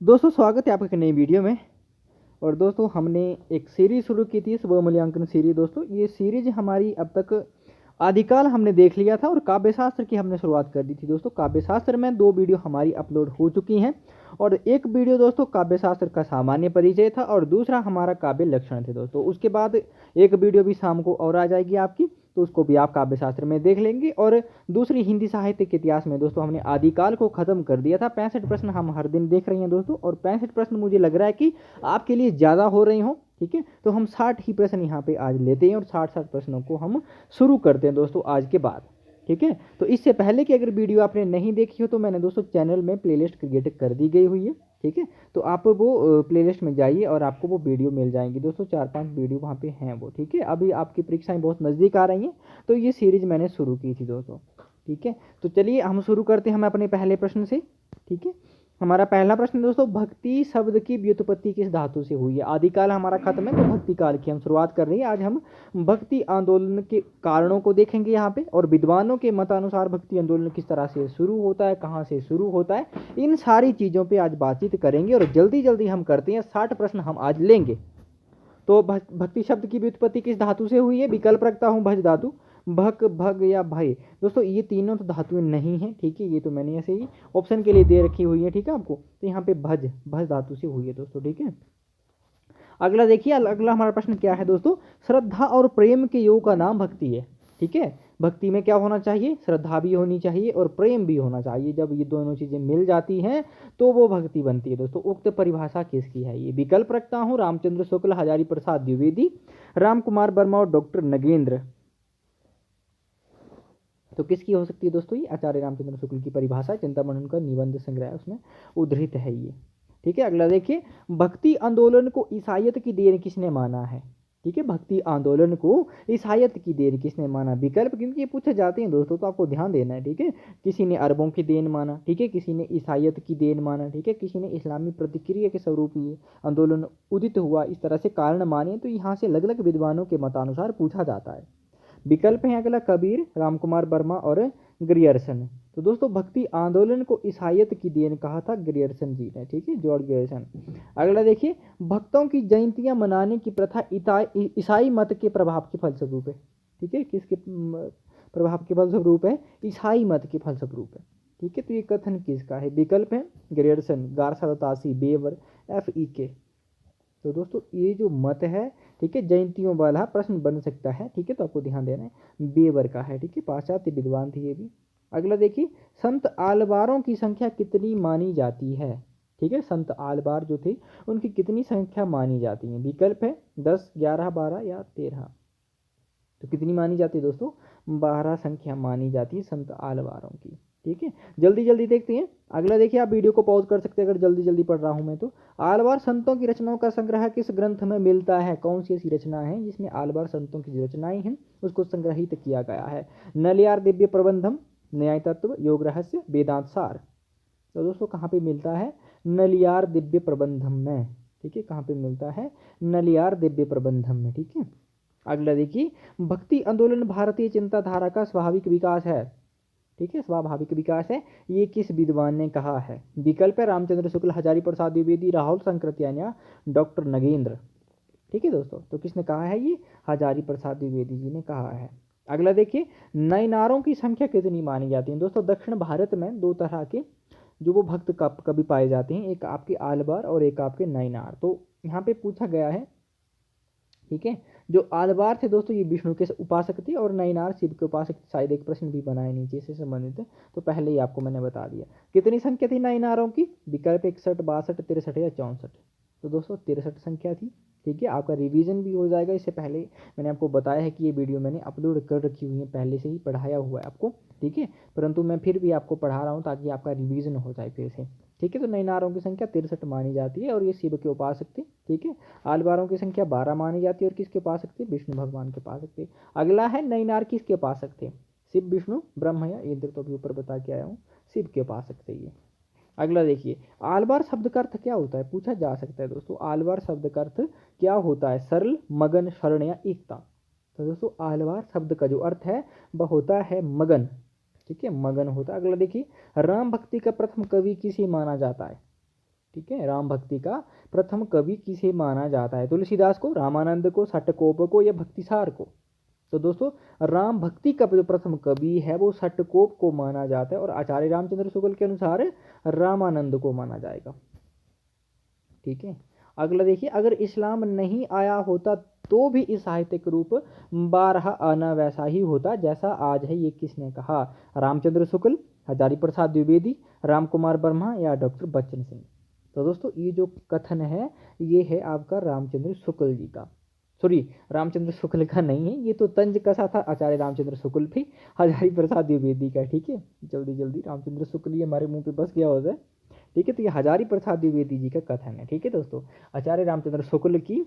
दोस्तों स्वागत है आपका एक नई वीडियो में। और दोस्तों हमने एक सीरीज शुरू की थी स्व मूल्यांकन सीरीज। दोस्तों ये सीरीज हमारी अब तक आदिकाल हमने देख लिया था और काव्य शास्त्र की हमने शुरुआत कर दी थी। दोस्तों काव्य शास्त्र में 2 वीडियो हमारी अपलोड हो चुकी हैं और एक वीडियो दोस्तों काव्य शास्त्र का सामान्य परिचय था और दूसरा हमारा काव्य लक्षण थे। दोस्तों उसके बाद एक वीडियो भी शाम को और आ जाएगी आपकी, तो उसको भी आप काव्य शास्त्र में देख लेंगे। और दूसरी हिंदी साहित्य के इतिहास में दोस्तों हमने आदिकाल को खत्म कर दिया था। 65 प्रश्न हम हर दिन देख रहे हैं दोस्तों, और 65 प्रश्न मुझे लग रहा है कि आपके लिए ज़्यादा हो रही हो। ठीक है, तो हम 60 ही प्रश्न यहाँ पे आज लेते हैं और 60 प्रश्नों को हम शुरू करते हैं दोस्तों आज के बाद। ठीक है, तो इससे पहले कि अगर वीडियो आपने नहीं देखी हो तो मैंने दोस्तों चैनल में प्लेलिस्ट क्रिएट कर दी गई हुई है। ठीक है, तो आप वो प्लेलिस्ट में जाइए और आपको वो वीडियो मिल जाएंगी दोस्तों। 4-5 वीडियो वहाँ पे हैं वो। ठीक है, अभी आपकी परीक्षाएं बहुत नज़दीक आ रही हैं तो ये सीरीज मैंने शुरू की थी दोस्तों। ठीक है, तो चलिए हम शुरू करते हैं हम अपने पहले प्रश्न से। ठीक है, हमारा पहला प्रश्न दोस्तों, भक्ति शब्द की व्युत्पत्ति किस धातु से हुई है। आदिकाल हमारा खत्म है तो भक्ति काल की हम शुरुआत कर रहे हैं। आज हम भक्ति आंदोलन के कारणों को देखेंगे यहाँ पे, और विद्वानों के मतानुसार भक्ति आंदोलन किस तरह से शुरू होता है, कहाँ से शुरू होता है, इन सारी चीज़ों पे आज बातचीत करेंगे। और जल्दी जल्दी हम करते हैं, 60 प्रश्न हम आज लेंगे। तो भक्ति शब्द की व्युत्पत्ति किस धातु से हुई है। विकल्प रखता हूँ भज धातु, भक भग या भय। दोस्तों ये तीनों तो धातुएं नहीं हैं। ठीक है, ये तो मैंने ऐसे ही ऑप्शन के लिए दे रखी हुई है। ठीक है आपको, तो यहाँ पे भज भज धातु से हुई है दोस्तों। ठीक है, अगला देखिए, अगला हमारा प्रश्न क्या है दोस्तों, श्रद्धा और प्रेम के योग का नाम भक्ति है। ठीक है, भक्ति में क्या होना चाहिए, श्रद्धा भी होनी चाहिए और प्रेम भी होना चाहिए। जब ये दोनों चीजें मिल जाती हैं तो वो भक्ति बनती है दोस्तों। उक्त परिभाषा किसकी है। ये विकल्प रखता हूँ रामचंद्र शुक्ल, हजारी प्रसाद द्विवेदी, राम कुमार वर्मा और डॉक्टर नगेंद्र। तो किसकी हो सकती है दोस्तों, ये आचार्य रामचंद्र शुक्ल की परिभाषा, चिंतामणि का निबंध संग्रह उसमें उद्धृत है ये। ठीक है, अगला देखिए, भक्ति आंदोलन को ईसाइयत की देन किसने माना है। ठीक है, भक्ति आंदोलन को ईसाइयत की देन किसने माना। विकल्प क्योंकि ये पूछे जाते हैं दोस्तों तो आपको ध्यान देना है। ठीक है, किसी ने अरबों की देन माना, ठीक है, किसी ने ईसाइयत की देन माना, ठीक है, किसी ने इस्लामी प्रतिक्रिया के स्वरूप ये आंदोलन उदित हुआ, इस तरह से कारण माने। तो यहाँ से अलग अलग विद्वानों के मतानुसार पूछा जाता है। विकल्प है अगला कबीर, रामकुमार वर्मा और ग्रियर्सन। तो दोस्तों भक्ति आंदोलन को ईसाइयत की देन कहा था ग्रियर्सन जी ने। ठीक है, जॉर्ज ग्रियर्सन। अगला देखिए, भक्तों की जयंतियां मनाने की प्रथा ईसाई मत के प्रभाव के फलस्वरूप है। ठीक है, किसके प्रभाव के फलस्वरूप है, ईसाई मत के फलस्वरूप है। ठीक है, तो ये कथन किसका है। विकल्प है ग्रियर्सन, गारसातासी, बेवर, FEK। तो दोस्तों ये जो मत है, ठीक है, जयंतियों वाला प्रश्न बन सकता है। ठीक है, तो आपको ध्यान देना है, बेवर का है। ठीक है, पाश्चात्य विद्वान थे ये भी। अगला देखिए, संत आलवारों की संख्या कितनी मानी जाती है। ठीक है, संत आलवार जो थे उनकी कितनी संख्या मानी जाती है। विकल्प है 10, 11, 12 या 13। तो कितनी मानी जाती है दोस्तों, 12 संख्या मानी जाती है संत आलवारों की। ठीक है, जल्दी जल्दी देखते हैं। अगला देखिए, आप वीडियो को पॉज कर सकते हैं अगर जल्दी जल्दी पढ़ रहा हूं मैं तो। आलवार संतों की रचनाओं का संग्रह किस ग्रंथ में मिलता है। कौन सी ऐसी रचना है जिसमें आलवार संतों की जो रचनाएं हैं उसको संग्रहित किया गया है। नलियार दिव्य प्रबंधम, न्याय तत्व, योग रहस्य, वेदांत सार। तो दोस्तों कहाँ पे मिलता है, नलियार दिव्य प्रबंधम में। ठीक है, कहाँ पे मिलता है, नलियार दिव्य प्रबंधम में। ठीक है, अगला देखिए, भक्ति आंदोलन भारतीय चिंताधारा का स्वाभाविक विकास है। ठीक है, स्वाभाविक विकास है, ये किस विद्वान ने कहा है। विकल्प है रामचंद्र शुक्ल, हजारी प्रसाद द्विवेदी, राहुल शंकरत्यान या डॉक्टर नगेंद्र। ठीक है दोस्तों, तो किसने कहा है, ये हजारी प्रसाद द्विवेदी जी ने कहा है। अगला देखिए, नयनारों की संख्या कितनी मानी जाती है। दोस्तों दक्षिण भारत में 2 तरह के जो वो भक्त कवि पाए जाते हैं, एक आपके आलवार और एक आपके नयनार। तो यहाँ पे पूछा गया है, ठीक है, जो आलवार थे दोस्तों ये विष्णु के उपासक थे और नयनार शिव के उपासक थे। शायद एक प्रश्न भी बनाए नीचे से संबंधित है, तो पहले ही आपको मैंने बता दिया। कितनी संख्या थी नयनारों की। विकल्प 61, 62, 63 या 64। तो दोस्तों 63 संख्या थी। ठीक है, आपका रिवीजन भी हो जाएगा। इससे पहले मैंने आपको बताया है कि ये वीडियो मैंने अपलोड कर रखी हुई है, पहले से ही पढ़ाया हुआ है आपको। ठीक है, परंतु मैं फिर भी आपको पढ़ा रहा हूँ ताकि आपका रिवीजन हो जाए फिर से। ठीक है, तो नयनारों की संख्या 63 मानी जाती है और ये शिव के उपासक थे। ठीक है, आलवारों की संख्या 12 मानी जाती है और किसके उपासक थे, विष्णु भगवान के उपासक थे। अगला है नयनार किसके उपासक थे, शिव, विष्णु, ब्रह्म या इंद्र। तो अभी ऊपर बता के आया हूँ, शिव के उपासक थे ये। अगला देखिए, आलवार शब्द का अर्थ क्या होता है, पूछा जा सकता है दोस्तों। आलवार शब्द का अर्थ क्या होता है, सरल, मगन, शरण या एकता। तो दोस्तों आलवार शब्द का जो अर्थ है वह होता है मगन। ठीक है, मगन होता है। अगला देखिए, राम भक्ति का प्रथम कवि किसे माना जाता है। ठीक है, राम भक्ति का प्रथम कवि किसे माना जाता है? तुलसीदास को, रामानंद को, षटकोप को या भक्तिसार को? तो दोस्तों राम भक्ति का जो प्रथम कवि है वो षटकोप को माना जाता है और आचार्य रामचंद्र शुक्ल के अनुसार रामानंद को माना जाएगा। ठीक है, अगला देखिए, अगर इस्लाम नहीं आया होता तो भी इस साहित्यिक रूप 12 आना वैसा ही होता जैसा आज है, ये किसने कहा? रामचंद्र शुक्ल, हजारी प्रसाद द्विवेदी, राम कुमार वर्मा या डॉक्टर बच्चन सिंह? तो दोस्तों ये जो कथन है ये है आपका रामचंद्र शुक्ल जी का, सॉरी रामचंद्र शुक्ल का नहीं है, ये तो तंज कसा था आचार्य रामचंद्र शुक्ल भी, हजारी प्रसाद द्विवेदी का। ठीक है, जल्दी जल्दी रामचंद्र शुक्ल ये हमारे मुंह पे बस गया होता है। ठीक है, तो ये हजारी प्रसाद द्विवेदी जी का कथन है। ठीक है दोस्तों, आचार्य रामचंद्र शुक्ल की,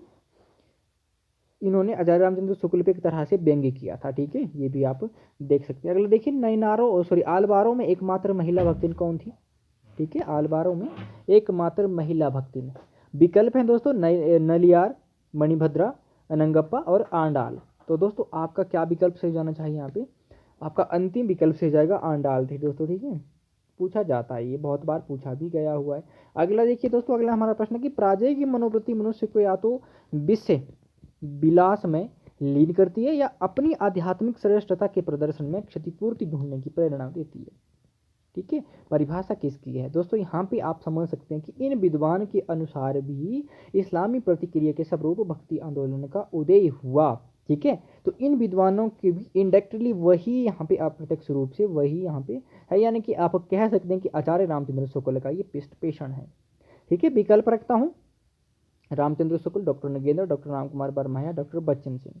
इन्होंने आचार्य रामचंद्र शुक्ल पे एक तरह से व्यंग्य किया था। ठीक है, ये भी आप देख सकते हैं। अगला देखिए, नैनारों सॉरी आलवारों में एकमात्र महिला भक्तिन कौन थी? ठीक है, आलवारों में एकमात्र महिला भक्तिन। विकल्प हैं दोस्तों नलियार, मणिभद्रा, अनंगप्पा और आंडाल। तो दोस्तों आपका क्या विकल्प सही जाना चाहिए? यहाँ पे आपका अंतिम विकल्प सही जाएगा, आंडाल थी दोस्तों। ठीक है, पूछा जाता है, ये बहुत बार पूछा भी गया हुआ है। अगला देखिए दोस्तों, अगला हमारा प्रश्न है कि पराजय की मनोवृत्ति मनुष्य को या तो विषय विलास में लीन करती है या अपनी आध्यात्मिक श्रेष्ठता के प्रदर्शन में क्षतिपूर्ति ढूंढने की प्रेरणा देती है। ठीक है, परिभाषा किसकी है दोस्तों? यहाँ पे आप समझ सकते हैं कि इन विद्वान के अनुसार भी इस्लामी प्रतिक्रिया के स्वरूप भक्ति आंदोलन का उदय हुआ। ठीक है, तो इन विद्वानों के भी इंडायरेक्टली वही यहाँ पे अप्रत्यक्ष रूप से वही यहाँ पे है, यानी कि आप कह सकते हैं कि आचार्य रामचंद्र शुक्ल का ये पेशण है। ठीक है, विकल्प रखता हूँ रामचंद्र शुक्ल, डॉक्टर नगेंद्र, डॉक्टर राम कुमार वर्मा या डॉक्टर बच्चन सिंह।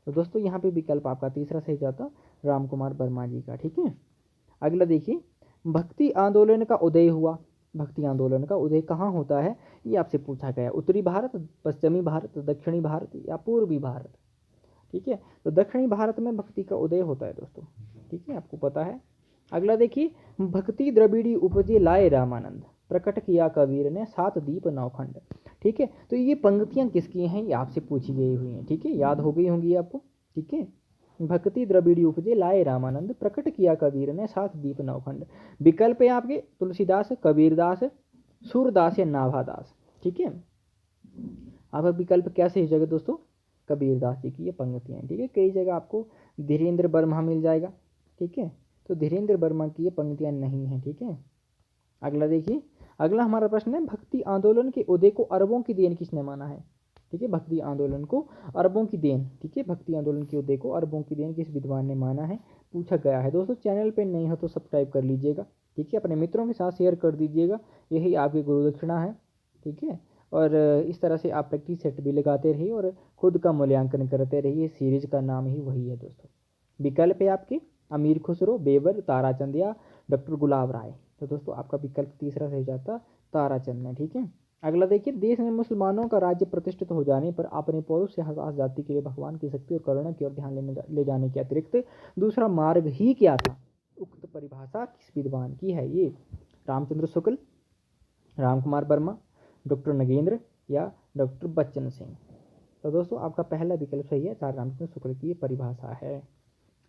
तो दोस्तों यहाँ पे विकल्प आपका तीसरा सही जाता राम कुमार वर्मा जी का। ठीक है, अगला देखिए, भक्ति आंदोलन का उदय हुआ। भक्ति आंदोलन का उदय कहाँ होता है ये आपसे पूछा गया। उत्तरी भारत, पश्चिमी भारत, दक्षिणी भारत या पूर्वी भारत? ठीक है, तो दक्षिणी भारत में भक्ति का उदय होता है दोस्तों। ठीक है, आपको पता है। अगला देखिए, भक्ति द्रविड़ी उपजे लाए रामानंद, प्रकट किया कबीर ने 7 दीप 9 खंड। ठीक है, तो ये पंक्तियां किसकी हैं ये आपसे पूछी गई हुई हैं। ठीक है, याद हो गई होंगी आपको। ठीक है, भक्ति द्रविड़ी उपजे लाए रामानंद, प्रकट किया कबीर ने 7 दीप 9 खंड। विकल्प है आपके तुलसीदास, कबीरदास, सूरदास या नाभादास। ठीक है, आपका विकल्प क्या सही जगह दोस्तों? कबीरदास जी की ये पंक्तियाँ हैं। ठीक है, कई जगह आपको धीरेन्द्र वर्मा मिल जाएगा। ठीक है, तो धीरेन्द्र वर्मा की ये पंक्तियाँ नहीं हैं। ठीक है, अगला देखिए, अगला हमारा प्रश्न है, भक्ति आंदोलन के उदय को अरबों की देन किसने माना है? ठीक है, भक्ति आंदोलन को अरबों की देन, ठीक है, भक्ति आंदोलन के उदय को अरबों की देन किस विद्वान ने माना है, पूछा गया है। दोस्तों चैनल पे नहीं हो तो सब्सक्राइब कर लीजिएगा। ठीक है, अपने मित्रों के साथ शेयर कर दीजिएगा, यही आपकी गुरु दक्षिणा है। ठीक है, और इस तरह से आप प्रैक्टिस सेट भी लगाते रहिए और खुद का मूल्यांकन करते रहिए। सीरीज का नाम ही वही है दोस्तों। विकल्प है आपके अमीर खुसरो, बेवर, ताराचंद या डॉक्टर गुलाब राय। तो दोस्तों आपका विकल्प तीसरा सही जाता ताराचंद में। ठीक है, अगला देखिए, देश में मुसलमानों का राज्य प्रतिष्ठित हो जाने पर अपने पौरुष से हताश जाति के लिए भगवान की शक्ति और करुणा की ओर ध्यान ले जाने के अतिरिक्त दूसरा मार्ग ही क्या था? उक्त परिभाषा किस विद्वान की है ये? रामचंद्र शुक्ल, राम कुमार वर्मा, डॉक्टर नगेंद्र या डॉक्टर बच्चन सिंह? तो दोस्तों आपका पहला विकल्प सही है, आचार्य रामचंद्र शुक्ल की ये परिभाषा है।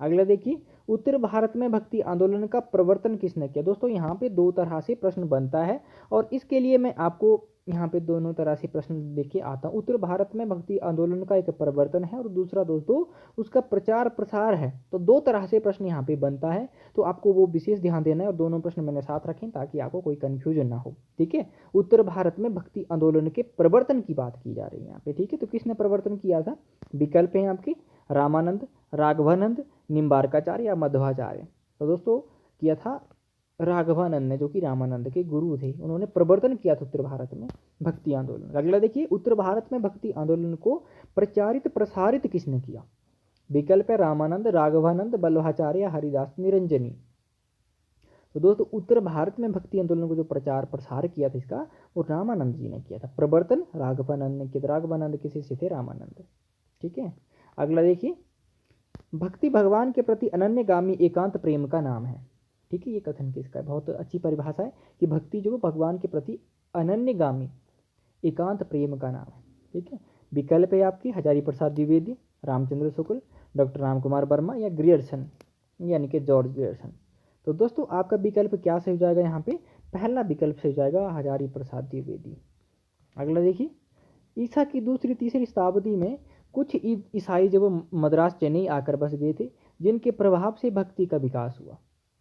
अगला देखिए, उत्तर भारत में भक्ति आंदोलन का प्रवर्तन किसने किया? दोस्तों यहाँ पे 2 तरह से प्रश्न बनता है और इसके लिए मैं आपको यहाँ पे दोनों तरह से प्रश्न लेके आता हूँ। उत्तर भारत में भक्ति आंदोलन का एक प्रवर्तन है और दूसरा दोस्तों उसका प्रचार प्रसार है। तो 2 तरह से प्रश्न यहाँ पे बनता है, तो आपको वो विशेष ध्यान देना है और दोनों प्रश्न मैंने साथ रखें ताकि आपको कोई कन्फ्यूजन ना हो। ठीक है, उत्तर भारत में भक्ति आंदोलन के प्रवर्तन की बात की जा रही है यहाँ पे। ठीक है, तो किसने प्रवर्तन किया था? विकल्प हैं आपके रामानंद, राघवानंद, निम्बारकाचार्य या मध्वाचार्य। तो दोस्तों किया था राघवानंद ने, जो कि रामानंद के गुरु थे, उन्होंने प्रवर्तन किया था उत्तर भारत में भक्ति आंदोलन। अगला देखिए, उत्तर भारत में भक्ति आंदोलन को प्रचारित प्रसारित किसने किया? विकल्प है रामानंद, राघवानंद, वल्लभाचार्य या हरिदास निरंजनी। तो दोस्तों उत्तर भारत में भक्ति आंदोलन को जो प्रचार प्रसार किया था इसका, वो रामानंद जी ने किया था। प्रवर्तन राघवानंद ने किया। राघवानंद के शिष्य थे रामानंद। ठीक है, अगला देखिए, भक्ति भगवान के प्रति अनन्यगामी एकांत प्रेम का नाम है। ठीक है, ये कथन किसका है? बहुत अच्छी परिभाषा है कि भक्ति जो भगवान के प्रति अनन्यगामी एकांत प्रेम का नाम है। ठीक है, विकल्प है आपकी हजारी प्रसाद द्विवेदी, रामचंद्र शुक्ल, डॉक्टर राम कुमार वर्मा या ग्रियर्सन यानी कि जॉर्ज ग्रियर्सन। तो दोस्तों आपका विकल्प क्या सही हो जाएगा यहाँ पे? पहला विकल्प से हो जाएगा हजारी प्रसाद द्विवेदी। अगला देखिए, ईसा की दूसरी तीसरी शताब्दी में कुछ ईसाई जब मद्रास चेन्नई आकर बस गए थे, जिनके प्रभाव से भक्ति का विकास हुआ।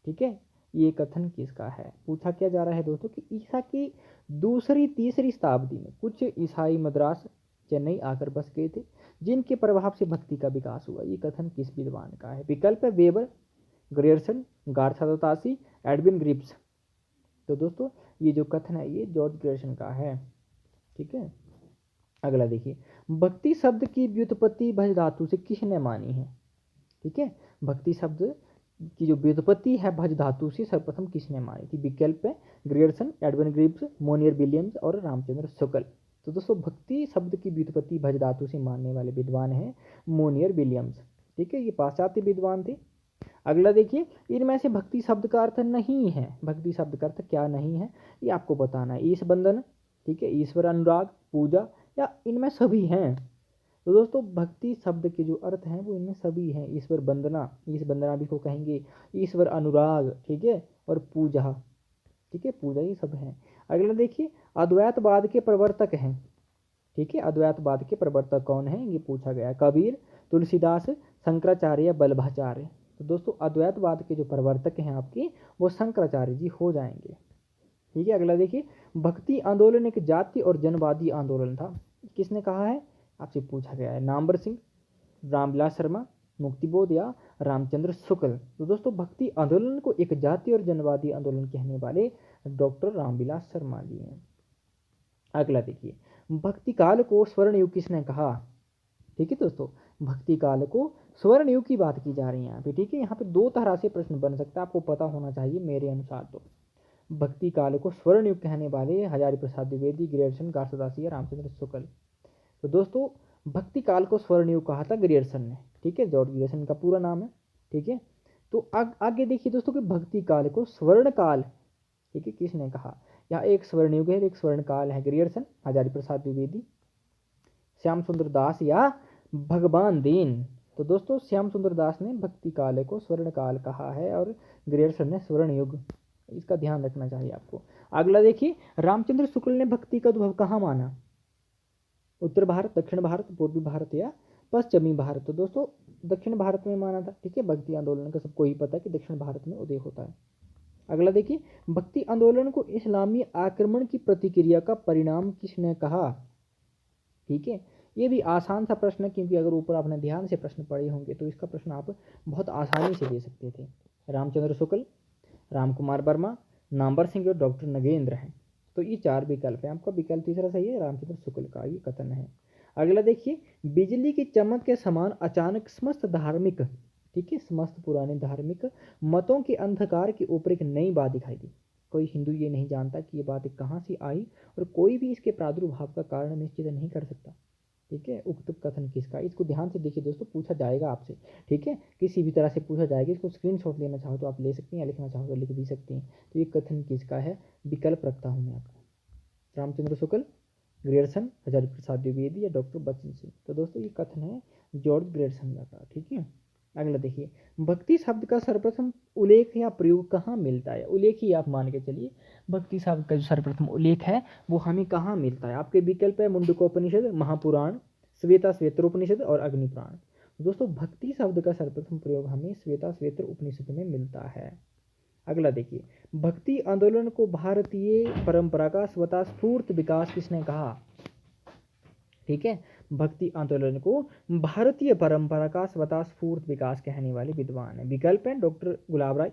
ठीक है, ये कथन किसका है? पूछा क्या जा रहा है दोस्तों कि ईसा की दूसरी तीसरी शताब्दी में कुछ ईसाई मद्रास चेन्नई आकर बस गए थे, जिनके प्रभाव से भक्ति का विकास हुआ। ये कथन किस विद्वान का है? विकल्प है वेबर, ग्रियर्सन, गार्थादोतासी, एडविन ग्रिप्स। तो दोस्तों ये जो कथन है ये जॉर्ज ग्रियर्सन का है। ठीक है, अगला देखिए, भक्ति शब्द की व्युत्पत्ति भज धातु से किसने मानी है? ठीक है, भक्ति शब्द की जो व्युत्पत्ति है भज धातु से सर्वप्रथम किसने मानी थी? विकल्प है Grierson, Edwin Greaves, Monier Williams और रामचंद्र शुक्ल। तो दोस्तों भक्ति शब्द की व्युत्पत्ति भज धातु से मानने वाले विद्वान हैं मोनियर विलियम्स। ठीक है, ये पाश्चात्य विद्वान थे। अगला देखिए, इनमें से भक्ति शब्द का अर्थ नहीं है। भक्ति शब्द का अर्थ क्या नहीं है ये आपको बताना है। ईश बंधन, ठीक है, ईश्वर अनुराग, पूजा, या इनमें सभी हैं। तो दोस्तों भक्ति शब्द के जो अर्थ हैं वो इनमें सभी हैं। ईश्वर वंदना, ईश वंदना भी को कहेंगे, ईश्वर अनुराग, ठीक है, और पूजा, ठीक है, पूजा, ये सब हैं। अगला देखिए, अद्वैतवाद के प्रवर्तक हैं। ठीक है, अद्वैतवाद के प्रवर्तक कौन है ये पूछा गया है। कबीर, तुलसीदास, शंकराचार्य, वल्लभाचार्य। तो दोस्तों अद्वैतवाद के जो प्रवर्तक हैं आपके वो शंकराचार्य जी हो जाएंगे। ठीक है, अगला देखिए, भक्ति आंदोलन एक जाति और जनवादी आंदोलन था। किसने कहा है? आपसे पूछा गया है। नामवर सिंह, रामविलास शर्मा, मुक्तिबोध या रामचंद्र शुक्ल। तो दोस्तों भक्ति आंदोलन को एक जाति और जनवादी आंदोलन कहने वाले डॉक्टर रामविलास शर्मा जी हैं। अगला देखिए, भक्ति काल को स्वर्ण युग किसने कहा? ठीक है दोस्तों, भक्ति काल को स्वर्ण युग की बात की जा रही है यहाँ पे। ठीक है, यहाँ पे दो तरह से प्रश्न बन सकता है, आपको पता होना चाहिए मेरे अनुसार। तो भक्ति काल को स्वर्ण युग कहने वाले हजारी प्रसाद द्विवेदी, ग्रियर्सन, गार्थादासी या रामचंद्र शुक्ल। तो दोस्तों भक्ति काल को स्वर्ण युग कहा था ग्रियर्सन ने। ठीक है, जॉर्ज ग्रियर्सन का पूरा नाम है। ठीक है, तो आगे देखिए दोस्तों कि भक्ति काल को स्वर्ण काल, ठीक है, किसने कहा? यहाँ एक स्वर्ण युग है, एक स्वर्ण काल है। ग्रियर्सन, हजारी प्रसाद द्विवेदी, श्याम सुंदर दास या भगवान दीन। तो दोस्तों श्याम सुंदर दास ने भक्ति काल को स्वर्ण काल कहा है और ग्रियर्सन ने स्वर्ण युग। इसका ध्यान रखना चाहिए आपको। अगला देखिए, रामचंद्र शुक्ल ने भक्ति का उद्भव कहाँ माना? उत्तर भारत, दक्षिण भारत, पूर्वी भारत या पश्चिमी भारत? तो दोस्तों दक्षिण भारत में माना था। ठीक है, भक्ति आंदोलन का सबको ही पता है कि दक्षिण भारत में उदय होता है। अगला देखिए, भक्ति आंदोलन को इस्लामी आक्रमण की प्रतिक्रिया का परिणाम किसने कहा? ठीक है, ये भी आसान सा प्रश्न है, क्योंकि अगर ऊपर आपने ध्यान से प्रश्न पढ़े होंगे तो इसका प्रश्न आप बहुत आसानी से दे सकते थे। रामचंद्र शुक्ल, रामकुमार वर्मा, नामवर सिंह और डॉक्टर नगेंद्र हैं। तो ये चार विकल्प हैं, आपका विकल्प तीसरा सही है, रामचंद्र शुक्ल का ये कथन है। अगला देखिए, बिजली की चमक के समान अचानक समस्त धार्मिक, ठीक है, समस्त पुराने धार्मिक मतों के अंधकार के ऊपर एक नई बात दिखाई दी। कोई हिंदू ये नहीं जानता कि ये बात कहाँ से आई और कोई भी इसके प्रादुर्भाव का कारण निश्चित नहीं कर सकता। ठीक है, उक्त कथन किसका? इसको ध्यान से देखिए दोस्तों, पूछा जाएगा आपसे। ठीक है, किसी भी तरह से पूछा जाएगा। इसको स्क्रीनशॉट लेना चाहो तो आप ले सकती हैं, या लिखना चाहो तो लिख भी सकती हैं। तो ये कथन किसका है? विकल्प रखता हूँ मैं आपको, रामचंद्र शुक्ल, ग्रियर्सन, हजारी प्रसाद द्विवेदी या डॉक्टर बच्चन सिंह। तो दोस्तों ये कथन है जॉर्ज ग्रियर्सन का। ठीक है, अगला देखिए, भक्ति शब्द का सर्वप्रथम उल्लेख या प्रयोग कहाँ मिलता है? उल्लेख ही आप मान के चलिए, भक्ति शब्द का जो सर्वप्रथम उल्लेख है वो हमें कहाँ मिलता है? आपके विकल्प है मुंडकोपनिषद, महापुराण, श्वेता श्वेत्रोपनिषद और अग्निपुराण। दोस्तों भक्ति शब्द का सर्वप्रथम प्रयोग हमें श्वेता श्वेत्र उपनिषद में मिलता है। अगला देखिए, भक्ति आंदोलन को भारतीय परंपरा का स्वतःस्फूर्त विकास किसने कहा? ठीक है, भक्ति आंदोलन को भारतीय परंपरा का स्वतःस्फूर्त विकास कहने वाले विद्वान है। विकल्प है डॉक्टर गुलाब राय,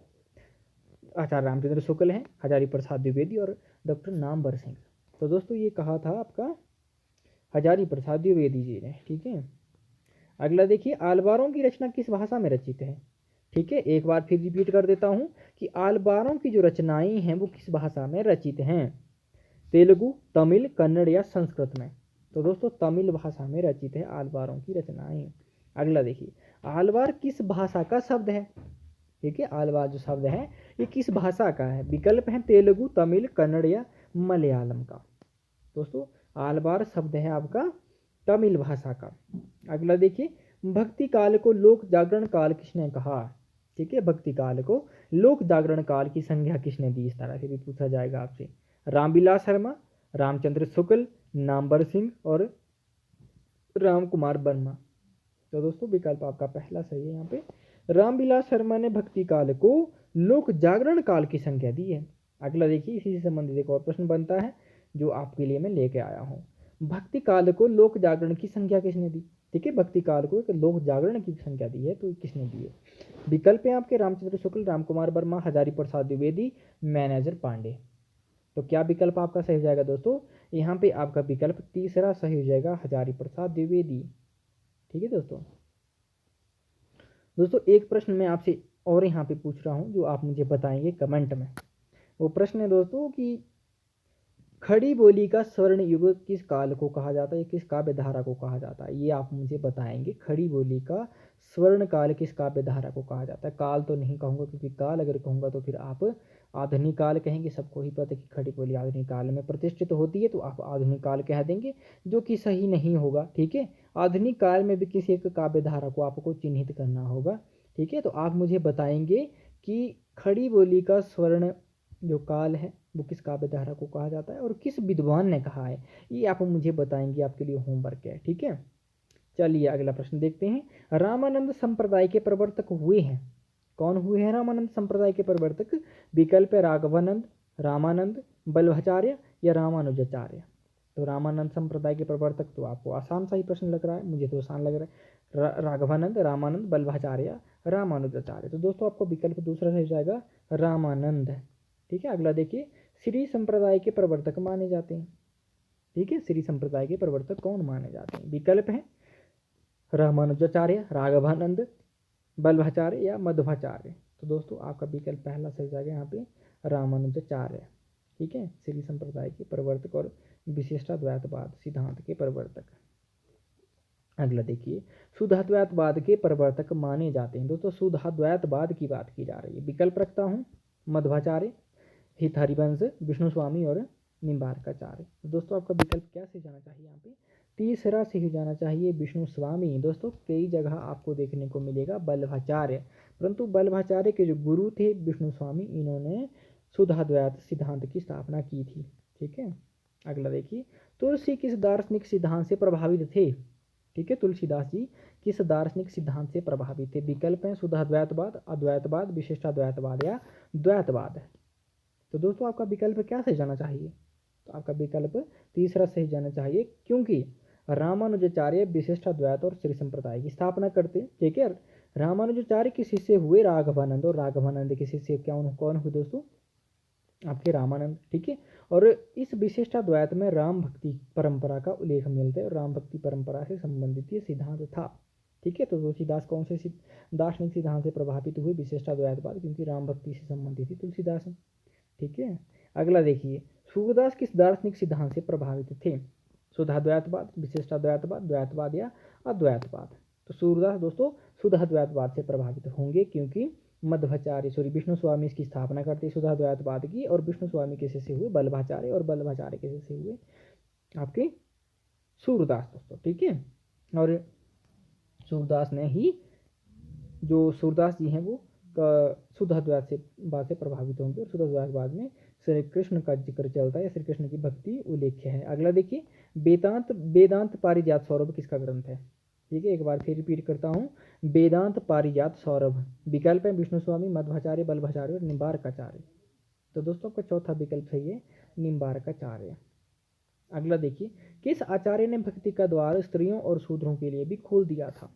आचार्य रामचंद्र शुक्ल हैं, हजारी प्रसाद द्विवेदी और डॉक्टर नामवर सिंह। तो दोस्तों ये कहा था आपका हजारी प्रसाद द्विवेदी जी ने। ठीक है, अगला देखिए, आलवारों की रचना किस भाषा में रचित है? ठीक है, एक बार फिर रिपीट कर देता हूँ कि आलवारों की जो रचनाएं हैं वो किस भाषा में रचित हैं? तेलुगु, तमिल, कन्नड़ या संस्कृत में? तो दोस्तों तमिल भाषा में रचित है आलवारों की रचनाएं। अगला देखिए, आलवार किस भाषा का शब्द है? ठीक है, आलवार जो शब्द है ये किस भाषा का है? विकल्प है तेलुगु, तमिल, कन्नड़ या मलयालम का। दोस्तों आलवार शब्द है आपका तमिल भाषा का। अगला देखिए, भक्ति काल को लोक जागरण काल किसने कहा? ठीक है। भक्ति काल को लोक जागरण काल की संज्ञा किसने दी, इस तरह से भी पूछा जाएगा आपसे। रामविलास शर्मा, रामचंद्र शुक्ल, नामवर सिंह और राम कुमार वर्मा। तो दोस्तों विकल्प आपका पहला सही है यहाँ पे। रामविलास शर्मा ने भक्ति काल को लोक जागरण काल की संज्ञा दी है। अगला देखिए, इसी से संबंधित एक और प्रश्न बनता है जो आपके लिए मैं लेके आया हूँ। भक्ति काल को लोक जागरण की संज्ञा किसने दी, ठीक है। भक्ति काल को एक लोक जागरण की संज्ञा दी है, तो किसने दी है। विकल्प है आपके रामचंद्र शुक्ल, राम कुमार वर्मा, हजारी प्रसाद द्विवेदी, मैनेजर पांडे। तो क्या विकल्प आपका सही हो जाएगा दोस्तों, यहाँ पे आपका विकल्प तीसरा सही हो जाएगा, हजारी प्रसाद द्विवेदी। ठीक है दोस्तों। दोस्तों एक प्रश्न मैं आपसे और यहाँ पे पूछ रहा हूँ जो आप मुझे बताएंगे कमेंट में। वो प्रश्न है दोस्तों कि खड़ी बोली का स्वर्ण युग किस काल को कहा जाता है, किस काव्य धारा को कहा जाता है, ये आप मुझे बताएंगे। खड़ी बोली का स्वर्ण काल किस काव्य धारा को कहा जाता है। काल तो नहीं कहूँगा, क्योंकि काल अगर कहूँगा तो फिर आप आधुनिक काल कहेंगे। सबको ही पता है कि खड़ी बोली आधुनिक काल में प्रतिष्ठित होती है, तो आप आधुनिक काल कह देंगे, जो कि सही नहीं होगा। ठीक है, आधुनिक काल में भी किसी एक काव्य धारा को आपको चिन्हित करना होगा। ठीक है, तो आप मुझे बताएंगे कि खड़ी बोली का स्वर्ण जो काल है वो किस काव्य धारा को कहा जाता है और किस विद्वान ने कहा है, ये आप मुझे बताएंगे। आपके लिए होमवर्क है। ठीक है, चलिए अगला प्रश्न देखते हैं। रामानंद संप्रदाय के प्रवर्तक हुए हैं, कौन हुए हैं रामानंद संप्रदाय के प्रवर्तक। विकल्प है राघवानंद, रामानंद, बल्लभाचार्य या रामानुजाचार्य। तो रामानंद संप्रदाय के प्रवर्तक, तो आपको आसान सा ही प्रश्न लग रहा है, मुझे तो आसान लग रहा है। राघवानंद, रामानंद, बल्लभाचार्य, रामानुजाचार्य। तो दोस्तों आपको विकल्प दूसरा सही जाएगा, रामानंद। ठीक है, अगला देखिए, श्री संप्रदाय के प्रवर्तक माने जाते हैं। ठीक है, श्री संप्रदाय के प्रवर्तक कौन माने जाते हैं। विकल्प है रामानुजाचार्य, राघवानंद, बल्लभाचार्य या मध्वाचार्य। तो दोस्तों आपका विकल्प पहला सही जाएगा यहाँ पे, रामानुजाचार्य। ठीक है, श्री संप्रदाय के प्रवर्तक और विशिष्टाद्वैतवाद सिद्धांत के प्रवर्तक। अगला देखिए, शुद्धाद्वैतवाद के प्रवर्तक माने जाते हैं। दोस्तों शुद्धाद्वैतवाद की बात की जा रही है। विकल्प रखता हूँ, मध्वाचार्य, हित हरिवंश, विष्णु स्वामी और निम्बार्काचार्य। तो दोस्तों आपका विकल्प क्या से जाना चाहिए यहाँ पे, तीसरा से ही जाना चाहिए, विष्णु स्वामी। दोस्तों कई जगह आपको देखने को मिलेगा बल्लभाचार्य, परंतु बल्लभाचार्य के जो गुरु थे विष्णु स्वामी, इन्होंने शुद्धाद्वैत सिद्धांत की स्थापना की थी। ठीक है, अगला देखिए, तुलसी किस दार्शनिक सिद्धांत से प्रभावित थे। ठीक है, तुलसीदास जी किस दार्शनिक सिद्धांत से प्रभावित थे। विकल्प हैं शुद्धाद्वैतवाद, अद्वैतवाद, विशिष्टाद्वैतवाद या द्वैतवाद। तो दोस्तों आपका विकल्प क्या सही जाना चाहिए, तो आपका विकल्प तीसरा सही जाना चाहिए, क्योंकि रामानुजाचार्य विशिष्टाद्वैत और श्री संप्रदाय की स्थापना करते। ठीक है, रामानुजाचार्य के शिष्य हुए राघवानंद और राघवानंद के शिष्य कौन हुए दोस्तों, आपके रामानंद। ठीक है, और इस विशिष्टाद्वैत में राम भक्ति परंपरा का उल्लेख मिलता है और राम भक्ति परंपरा से संबंधित ये सिद्धांत था। ठीक है, तो तुलसीदास कौन से दार्शनिक सिद्धांत से प्रभावित हुए, विशिष्टाद्वैतवाद, क्योंकि राम भक्ति से संबंधित ही तुलसीदास है। ठीक है, अगला देखिए, सूरदास किस दार्शनिक सिद्धांत से प्रभावित थे। शुद्धाद्वैतवाद, विशिष्टाद्वैतवाद, द्वैतवाद या अद्वैतवाद। तो सूरदास दोस्तों शुद्धाद्वैतवाद से प्रभावित होंगे, क्योंकि मध्वाचार्य विष्णु स्वामी इसकी स्थापना करते शुद्धाद्वैतवाद की, और विष्णु स्वामी के शिष्य हुए बल्लभाचार्य और बल्लभाचार्य के शिष्य हुए आपके सूरदास दोस्तों। ठीक है, और सूरदास ने ही, जो सूरदास जी हैं वो शुद्धाद्वैत से बाद से प्रभावित होंगे, और शुद्धाद्वैतवाद में श्री कृष्ण का जिक्र चलता है, श्री कृष्ण की भक्ति उल्लेख्य है। अगला देखिए, वेदांत पारिजात सौरभ किसका ग्रंथ है। ठीक है, एक बार फिर रिपीट करता हूँ, वेदांत पारिजात सौरभ। विकल्प है विष्णु स्वामी, मध्वाचार्य, बल्लभाचार्य और निम्बार्काचार्य। तो दोस्तों आपका चौथा विकल्प सही है, निम्बार्काचार्य। अगला देखिए, किस आचार्य ने भक्ति का द्वार स्त्रियों और शूद्रों के लिए भी खोल दिया था।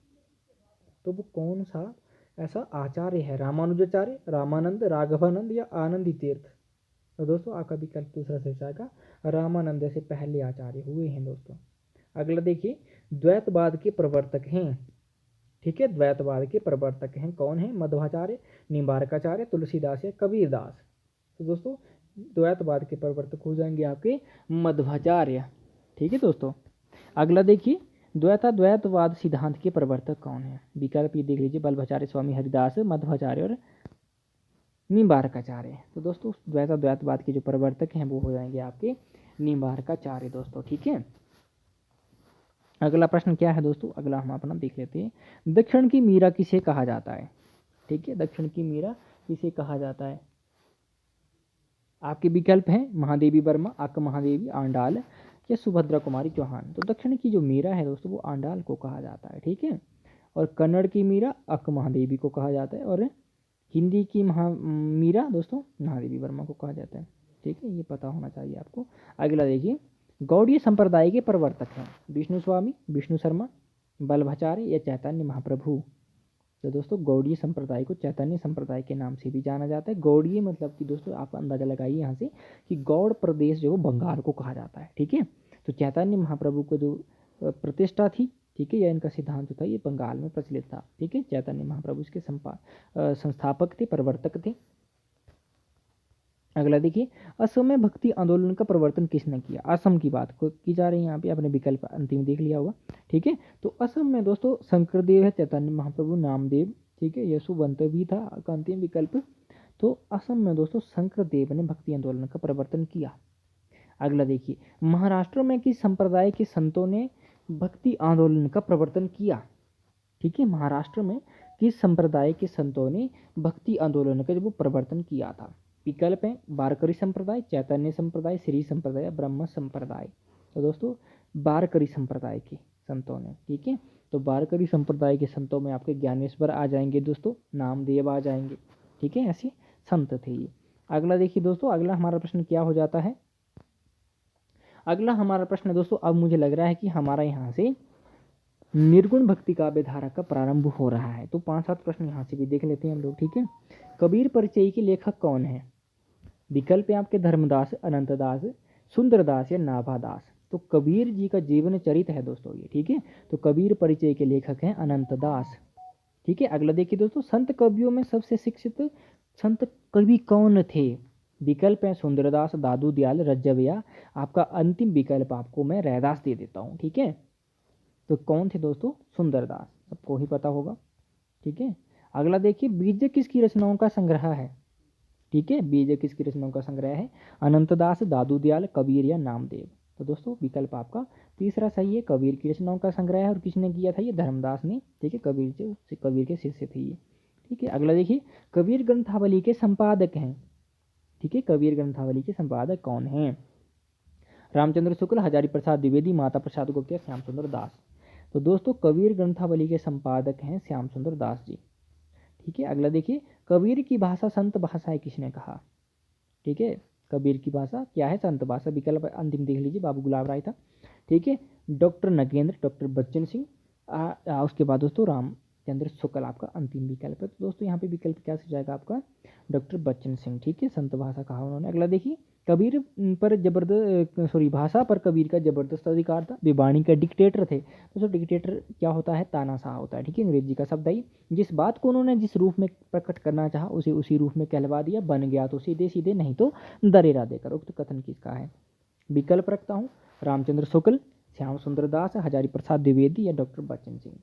तो वो कौन सा ऐसा आचार्य है, रामानुजाचार्य, रामानंद, राघवानंद या आनंदी तीर्थ। तो दोस्तों आपका विकल्प दूसरा सही जाएगा, रामानंद से पहले आचार्य हुए हैं दोस्तों। अगला देखिए, द्वैतवाद के प्रवर्तक हैं। ठीक है, द्वैतवाद के प्रवर्तक हैं, कौन है, मध्वाचार्य, निम्बार्काचार्य, तुलसीदास या कबीरदास। तो दोस्तों द्वैतवाद के प्रवर्तक हो जाएंगे आपके मध्वाचार्य। ठीक है दोस्तों, अगला देखिए, द्वैतवाद सिद्धांत के प्रवर्तक कौन है। विकल्प ये देख लीजिए, बल्लभाचार्य, स्वामी हरिदास, मध्वाचार्य और निम्बार्काचार्य। तो दोस्तों द्वैतवाद के जो प्रवर्तक हैं वो हो जाएंगे आपके निम्बार्काचार्य दोस्तों। ठीक है, अगला प्रश्न क्या है दोस्तों, अगला हम अपना देख लेते हैं। दक्षिण की मीरा किसे कहा जाता है। ठीक है, दक्षिण की मीरा किसे कहा जाता है? आपके विकल्प हैं महादेवी वर्मा, अक्क महादेवी, आंडाल या सुभद्रा कुमारी चौहान। तो दक्षिण की जो मीरा है दोस्तों वो आंडाल को कहा जाता है। ठीक है, और कन्नड़ की मीरा अक्क महादेवी को कहा जाता है, और हिंदी की मीरा दोस्तों महादेवी वर्मा को कहा जाता है। ठीक है, ये पता होना चाहिए आपको। अगला देखिए, गौड़ीय संप्रदाय के प्रवर्तक हैं विष्णु स्वामी, विष्णु शर्मा, बल्लभाचार्य या चैतन्य महाप्रभु। तो दोस्तों गौड़ीय संप्रदाय को चैतन्य संप्रदाय के नाम से भी जाना जाता है। गौड़ीय मतलब कि दोस्तों आप अंदाजा लगाइए यहाँ से कि गौड़ प्रदेश जो बंगाल को कहा जाता है। ठीक है, तो चैतन्य महाप्रभु को जो प्रतिष्ठा थी, ठीक है, या इनका सिद्धांत था, ये बंगाल में प्रचलित था। ठीक है, चैतन्य महाप्रभु इसके संस्थापक थे, प्रवर्तक थे। अगला देखिए, असम में भक्ति आंदोलन का प्रवर्तन किसने किया? असम की बात की जा रही है यहाँ पे, आपने विकल्प अंतिम देख लिया होगा। ठीक है, तो असम में दोस्तों शंकरदेव है, चैतन्य महाप्रभु, नामदेव, ठीक है, यशोवंत भी था का अंतिम विकल्प। तो असम में दोस्तों शंकरदेव ने भक्ति आंदोलन का प्रवर्तन किया। अगला देखिए, महाराष्ट्र में किस संप्रदाय के संतों ने भक्ति आंदोलन का प्रवर्तन किया? ठीक है, महाराष्ट्र में किस संप्रदाय के संतों ने भक्ति आंदोलन का जो प्रवर्तन किया था? विकल्प है वारकरी संप्रदाय, चैतन्य संप्रदाय, श्री संप्रदाय, ब्रह्म संप्रदाय। तो दोस्तों वारकरी संप्रदाय के संतों ने। ठीक है, तो वारकरी संप्रदाय के संतों में आपके ज्ञानेश्वर आ जाएंगे दोस्तों, नामदेव आ जाएंगे। ठीक है, ऐसे संत थे ये। अगला देखिए दोस्तों, अगला हमारा प्रश्न क्या हो जाता है? अगला हमारा प्रश्न दोस्तों, अब मुझे लग रहा है कि हमारा यहाँ से निर्गुण भक्ति काव्य धारा का प्रारंभ हो रहा है। तो 5-7 प्रश्न यहाँ से भी देख लेते हैं हम लोग। ठीक है, कबीर परिचय के लेखक कौन है? विकल्प है आपके धर्मदास, अनंतदास, सुंदरदास या नाभादास। तो कबीर जी का जीवन चरित्र है दोस्तों ये। ठीक है, तो कबीर परिचय के लेखक हैं अनंतदास। ठीक है, अगला देखिए दोस्तों, संत कवियों में सबसे शिक्षित संत कवि कौन थे? विकल्प है सुंदरदास, दादू दयाल, रज्जविया। आपका अंतिम विकल्प आपको मैं रैदास दे देता हूँ। ठीक है, तो कौन थे दोस्तों? सुंदरदास, सबको ही पता होगा। ठीक है, अगला देखिए, बीज किसकी रचनाओं का संग्रह है? ठीक है, बीज किसकी रचनाओं का संग्रह है? अनंतदास, दादू दयाल, कबीर या नामदेव। तो दोस्तों विकल्प आपका तीसरा सही है, कबीर की रचनाओं का संग्रह है। और किसने किया था? ये धर्मदास ने। ठीक है, कबीर के शिष्य थे ये। ठीक है, अगला देखिए, कबीर ग्रंथावली के संपादक हैं। ठीक है, कबीर ग्रंथावली के संपादक कौन हैं? रामचंद्र शुक्ल, हजारी प्रसाद द्विवेदी, माता प्रसाद गुप्त या श्याम सुंदर दास। तो दोस्तों कबीर ग्रंथावली के संपादक हैं श्याम सुंदर दास जी। ठीक है, अगला देखिए, कबीर की भाषा संत भाषा है किसने कहा? ठीक है, कबीर की भाषा क्या है? संत भाषा। विकल्प अंतिम देख लीजिए, बाबू गुलाब राय था। ठीक है, डॉक्टर नगेंद्र, डॉक्टर बच्चन सिंह, उसके बाद दोस्तों रामचंद्र शुक्ल आपका अंतिम विकल्प है। तो दोस्तों यहाँ पे विकल्प क्या हो जाएगा आपका? डॉक्टर बच्चन सिंह। ठीक है, संत भाषा कहा उन्होंने। अगला देखिए, कबीर पर भाषा पर कबीर का जबरदस्त अधिकार था। वे वाणी का डिक्टेटर थे। दोस्तों डिक्टेटर क्या होता है? तानाशाह होता है। ठीक है, अंग्रेजी का शब्द है। जिस बात को उन्होंने जिस रूप में प्रकट करना चाहा उसे उसी रूप में कहलवा दिया। बन गया तो सीधे सीधे, नहीं तो दरेरा देकर। उक्त कथन किसका है? विकल्प रखता हूँ, रामचंद्र शुक्ल, श्याम सुंदर दास, हजारी प्रसाद द्विवेदी या डॉक्टर बच्चन सिंह।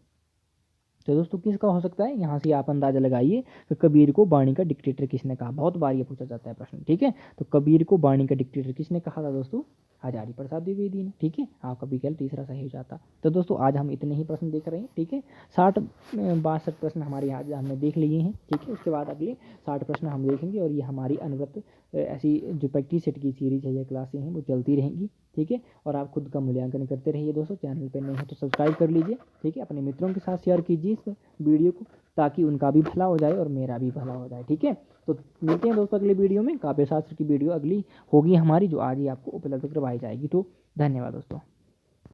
तो दोस्तों किसका हो सकता है? यहाँ से आप अंदाजा लगाइए कि कबीर को वाणी का डिक्टेटर किसने कहा। बहुत बार ये पूछा जाता है प्रश्न। ठीक है, तो कबीर को वाणी का डिक्टेटर किसने कहा था दोस्तों? हजारी प्रसाद द्विवेदी ने। ठीक है, आपका विकल्प तीसरा सही हो जाता। तो दोस्तों आज हम इतने ही प्रश्न देख रहे हैं। ठीक है, 62 प्रश्न हमारे आज हमने देख लिए हैं। ठीक है, उसके बाद अगले 60 प्रश्न हम देखेंगे। और ये हमारी अनवरत ऐसी जो प्रैक्टिस सेट की सीरीज है या क्लासें हैं वो चलती रहेंगी। ठीक है, और आप खुद का मूल्यांकन करते रहिए दोस्तों। चैनल पर नए हो तो सब्सक्राइब कर लीजिए। ठीक है, अपने मित्रों के साथ शेयर कीजिए इस वीडियो को, ताकि उनका भी भला हो जाए और मेरा भी भला हो जाए। ठीक है, तो मिलते हैं दोस्तों अगले वीडियो में। काव्य शास्त्र की वीडियो अगली होगी हमारी, जो आज ही आपको उपलब्ध करवाई जाएगी। तो धन्यवाद दोस्तों।